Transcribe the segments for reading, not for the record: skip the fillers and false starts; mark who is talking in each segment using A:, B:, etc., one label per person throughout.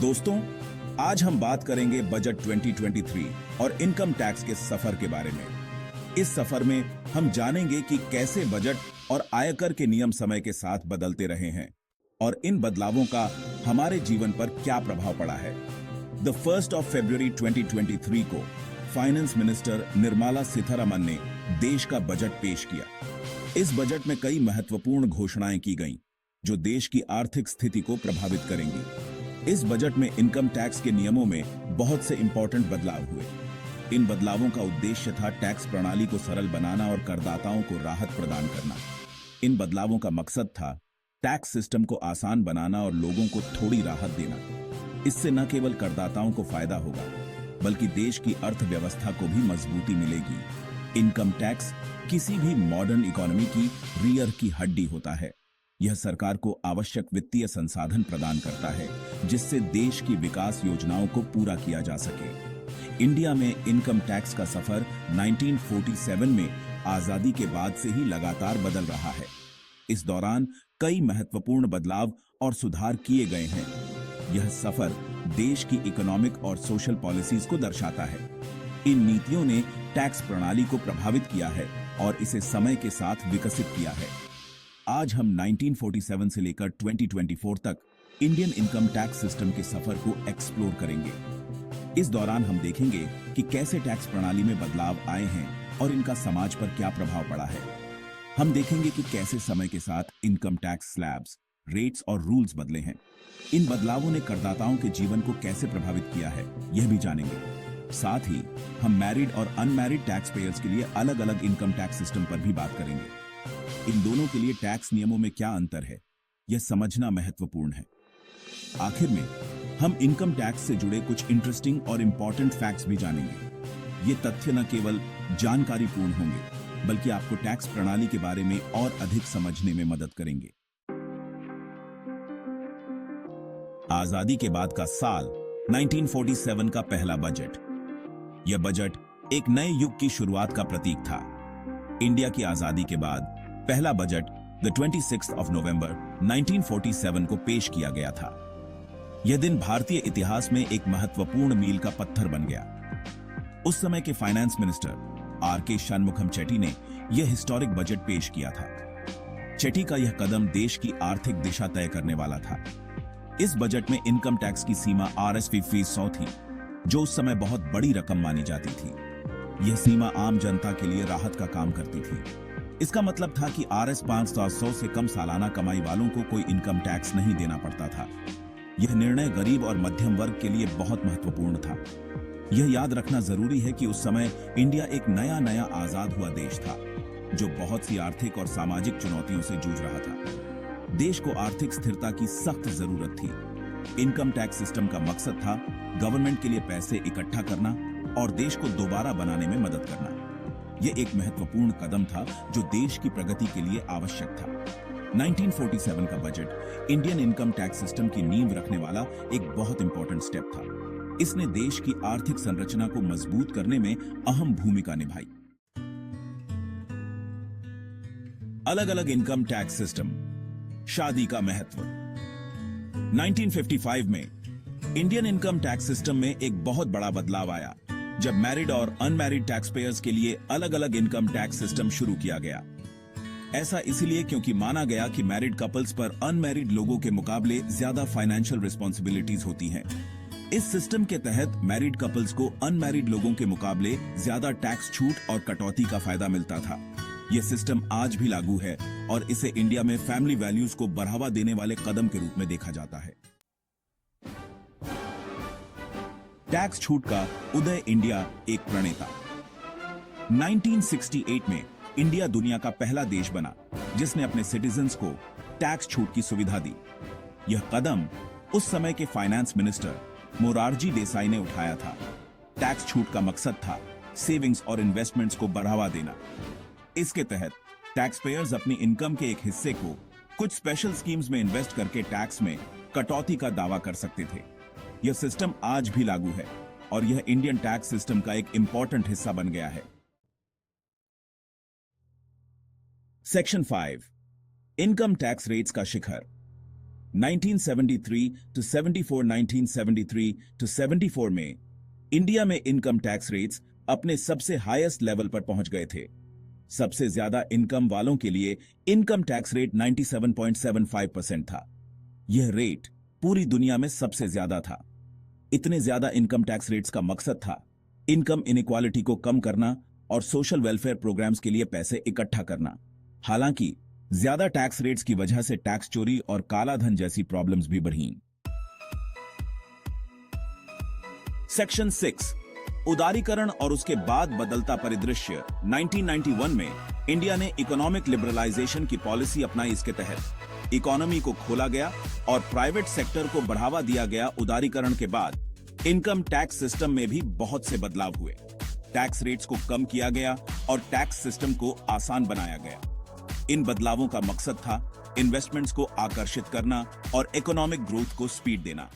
A: दोस्तों, आज हम बात करेंगे बजट 2023 और इनकम टैक्स के सफर के बारे में। इस सफर में हम जानेंगे कि कैसे बजट और आयकर के नियम समय के साथ बदलते रहे हैं और इन बदलावों का हमारे जीवन पर क्या प्रभाव पड़ा है। द 1st of February 2023 को फाइनेंस मिनिस्टर निर्मला सीतारमण ने देश का बजट पेश किया। इस बजट में कई महत्वपूर्ण घोषणाएं की गईं, जो देश की आर्थिक स्थिति को प्रभावित करेंगी। इस बजट में इनकम टैक्स के नियमों में बहुत से इंपॉर्टेंट बदलाव हुए। इन बदलावों का उद्देश्य था टैक्स प्रणाली को सरल बनाना और करदाताओं को राहत प्रदान करना। इन बदलावों का मकसद था टैक्स सिस्टम को आसान बनाना और लोगों को थोड़ी राहत देना। इससे न केवल करदाताओं को फायदा होगा, बल्कि देश की अर्थव्यवस्था को भी मजबूती मिलेगी। इनकम टैक्स किसी भी मॉडर्न इकोनॉमी की रीढ़ की हड्डी होता है। यह सरकार को आवश्यक वित्तीय संसाधन प्रदान करता है, जिससे देश की विकास योजनाओं को पूरा किया जा सके। इंडिया में इनकम टैक्स का सफर 1947 में आजादी के बाद से ही लगातार बदल रहा है। इस दौरान कई महत्वपूर्ण बदलाव और सुधार किए गए हैं। यह सफर देश की इकोनॉमिक और सोशल पॉलिसीज को दर्शाता है। इन नीतियों ने टैक्स प्रणाली को प्रभावित किया है और इसे समय के साथ विकसित किया है। आज हम 1947 से लेकर 2024 तक इंडियन इनकम टैक्स सिस्टम के सफर को एक्सप्लोर करेंगे। इस दौरान हम देखेंगे कि कैसे टैक्स प्रणाली में बदलाव आए हैं और इनका समाज पर क्या प्रभाव पड़ा है। हम देखेंगे कि कैसे समय के साथ इनकम टैक्स स्लैब्स, रेट्स और रूल्स बदले हैं। इन बदलावों ने करदाताओं के जीवन को कैसे प्रभावित किया है, यह भी जानेंगे। साथ ही हम मैरिड और अनमैरिड टैक्स पेयर्स के लिए अलग अलग इनकम टैक्स सिस्टम पर भी बात करेंगे। इन दोनों के लिए टैक्स नियमों में क्या अंतर है, यह समझना महत्वपूर्ण है। आखिर में हम इनकम टैक्स से जुड़े कुछ इंटरेस्टिंग और इंपॉर्टेंट फैक्ट्स भी जानेंगे। ये तथ्य न केवल जानकारीपूर्ण होंगे, बल्कि आपको टैक्स प्रणाली के बारे में और अधिक समझने में मदद करेंगे। आजादी के बाद का साल 1947 का पहला बजट। यह बजट एक नए युग की शुरुआत का प्रतीक था। इंडिया की आजादी के बाद पहला budget the 26th of November 1947 को पेश किया गया था। यह दिन भारतीय इतिहास में एक महत्वपूर्ण मील का पत्थर बन गया। उस समय के finance minister R K. Shanmukham Chetty ने यह हिस्टोरिक बजट पेश किया था। चेट्टी का यह कदम देश की आर्थिक दिशा तय करने वाला था। इस बजट में इनकम टैक्स की सीमा Rs. 100 थी, जो उस समय बहुत बड़ी रकम मानी जाती थी। यह सीमा आम जनता के लिए राहत का काम करती थी। इसका मतलब था कि Rs. 500 से कम सालाना कमाई वालों को कोई इनकम टैक्स नहीं देना पड़ता था। यह निर्णय गरीब और मध्यम वर्ग के लिए बहुत महत्वपूर्ण था। यह याद रखना जरूरी है कि उस समय इंडिया एक नया आजाद हुआ देश था, जो बहुत सी आर्थिक और सामाजिक चुनौतियों से जूझ रहा था। देश को आर्थिक स्थिरता की सख्त जरूरत थी। इनकम टैक्स सिस्टम का मकसद था गवर्नमेंट के लिए पैसे इकट्ठा करना और देश को दोबारा बनाने में मदद करना। यह एक महत्वपूर्ण कदम था जो देश की प्रगति के लिए आवश्यक था। 1947 का budget Indian income tax system की नींव रखने वाला एक बहुत इंपॉर्टेंट स्टेप था। इसने देश की आर्थिक संरचना को मजबूत करने में अहम भूमिका निभाई। अलग अलग इनकम टैक्स सिस्टम, शादी का महत्व। 1955 में इंडियन इनकम टैक्स सिस्टम में एक बहुत बड़ा बदलाव आया, जब मैरिड और अनमैरिड टैक्स पेयर्स के लिए अलग अलग इनकम टैक्स सिस्टम शुरू किया गया। ऐसा इसलिए क्योंकि माना गया कि मैरिड कपल्स पर अनमैरिड लोगों के मुकाबले ज्यादा फाइनेंशियल रिस्पॉन्सिबिलिटीज होती हैं। इस सिस्टम के तहत मैरिड कपल्स को अनमैरिड लोगों के मुकाबले ज्यादा टैक्स छूट और कटौती का फायदा मिलता था। यह सिस्टम आज भी लागू है और इसे इंडिया में फैमिली वैल्यूज को बढ़ावा देने वाले कदम के रूप में देखा जाता है। टैक्स छूट का उदय। इंडिया एक प्रणेता। 1968 में इंडिया दुनिया का पहला देश बना जिसने अपने सिटीजन्स को टैक्स छूट की सुविधा दी। यह कदम उस समय के फाइनेंस मिनिस्टर मोरारजी देसाई ने उठाया था। टैक्स छूट का मकसद था सेविंग्स और इन्वेस्टमेंट्स को बढ़ावा देना। इसके तहत टैक्स पेयर्स अपनी इनकम के एक हिस्से को कुछ स्पेशल स्कीम्स में इन्वेस्ट करके टैक्स में कटौती का दावा कर सकते थे। यह सिस्टम आज भी लागू है और यह इंडियन टैक्स सिस्टम का एक इंपॉर्टेंट हिस्सा बन गया है। सेक्शन 5, इनकम टैक्स रेट्स का शिखर। 1973 to 74, 1973 to 74 में इंडिया में इनकम टैक्स रेट्स अपने सबसे हाईएस्ट लेवल पर पहुंच गए थे। सबसे ज्यादा इनकम वालों के लिए इनकम टैक्स रेट 97.75% था। यह रेट पूरी दुनिया में सबसे ज्यादा था। इतने ज्यादा इनकम टैक्स रेट्स का मकसद था इनकम इनइक्वालिटी को कम करना और सोशल वेलफेयर प्रोग्राम्स के लिए पैसे इकट्ठा करना। हालांकि ज्यादा टैक्स रेट्स की वजह से टैक्स चोरी और काला धन जैसी प्रॉब्लम्स भी बढ़ीं। सेक्शन 6 उदारीकरण और उसके बाद बदलता परिदृश्य। 1991 में इंडिया ने इकोनॉमिक लिबरलाइजेशन की पॉलिसी अपनाई। इसके तहत इकोनॉमी को खोला गया और प्राइवेट सेक्टर को बढ़ावा दिया गया। उदारीकरण के बाद इनकम टैक्स सिस्टम में भी बहुत से बदलाव हुए। टैक्स रेट्स को कम किया गया और टैक्स सिस्टम को आसान बनाया गया। इन बदलावों का मकसद था इन्वेस्टमेंट्स को आकर्षित करना और इकोनॉमिक ग्रोथ को स्पीड देना।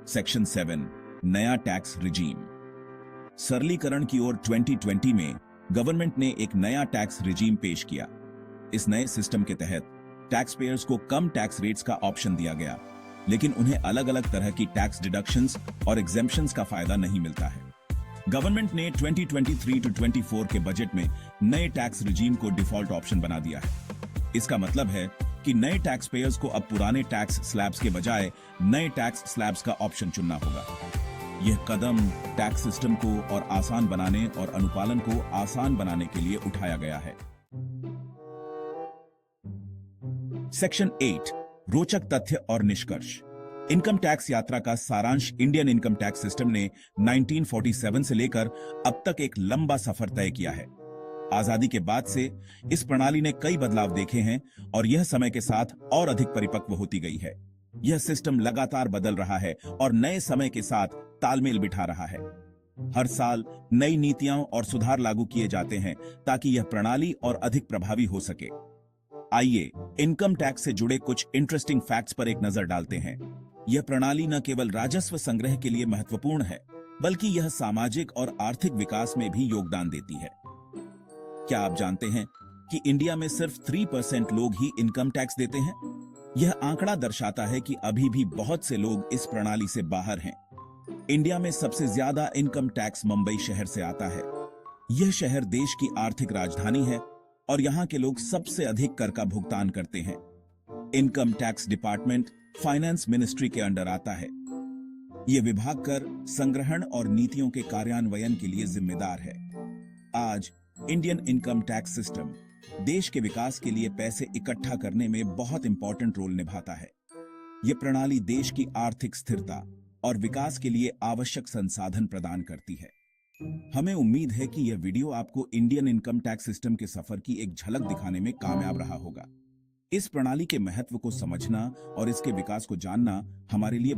A: सेक्शन 7 नया टैक्स रिजीम। सरलीकरण की ओर 2020 में गवर्नमेंट ने एक नया टैक्स रिजीम पेश किया। इस नए सिस्टम के तहत टैक्स पेयर्स को कम टैक्स रेट्स का ऑप्शन दिया गया, लेकिन उन्हें अलग अलग तरह की टैक्स डिडक्शंस और एग्जेम्पशंस का फायदा नहीं मिलता है। गवर्नमेंट ने 2023 टू 24 के बजट में नए टैक्स रिजीम को डिफॉल्ट ऑप्शन बना दिया है। इसका मतलब है कि नए टैक्स पेयर्स को अब पुराने टैक्स स्लैब्स के बजाय नए टैक्स स्लैब्स का ऑप्शन चुनना होगा। यह कदम टैक्स सिस्टम को और आसान बनाने और अनुपालन को आसान बनाने के लिए उठाया गया है। सेक्शन 8 रोचक तथ्य और निष्कर्ष। इनकम टैक्स यात्रा का सारांश। इंडियन इनकम टैक्स सिस्टम ने 1947 से लेकर अब तक एक लंबा सफर तय किया है। आजादी के बाद से इस प्रणाली ने कई बदलाव देखे हैं और यह समय के साथ और अधिक परिपक्व होती गई है। यह सिस्टम लगातार बदल रहा है और नए समय के साथ तालमेल बिठा रहा है। हर साल नई नीतियां और सुधार लागू किए जाते हैं ताकि यह प्रणाली और अधिक प्रभावी हो सके। आइए इनकम टैक्स से जुड़े कुछ इंटरेस्टिंग फैक्ट्स पर एक नजर डालते हैं। यह प्रणाली न केवल राजस्व संग्रह के लिए महत्वपूर्ण है, बल्कि यह सामाजिक और आर्थिक विकास में भी योगदान देती है। क्या आप जानते हैं कि इंडिया में सिर्फ 3% लोग ही इनकम टैक्स देते हैं? यह आंकड़ा दर्शाता है कि अभी भी बहुत से लोग इस प्रणाली से बाहर हैं। इंडिया में सबसे ज्यादा इनकम टैक्स मुंबई शहर से आता है। यह शहर देश की आर्थिक राजधानी है और यहाँ के लोग सबसे अधिक कर का भुगतान करते हैं। Income tax department finance ministry के अंडर आता है। यह विभाग कर संग्रहण और नीतियों के कार्यान्वयन के लिए जिम्मेदार है। आज इंडियन इनकम टैक्स सिस्टम देश के विकास के लिए पैसे इकट्ठा करने में बहुत इंपॉर्टेंट रोल निभाता है। यह प्रणाली देश की आर्थिक स्थिरता और विकास के लिए आवश्यक संसाधन प्रदान करती है। हमें उम्मीद है कि यह वीडियो आपको इंडियन इनकम टैक्स सिस्टम के सफर की एक झलक दिखाने में कामयाब रहा होगा। इस प्रणाली के महत्व को समझना और इसके विकास को जानना हमारे लिए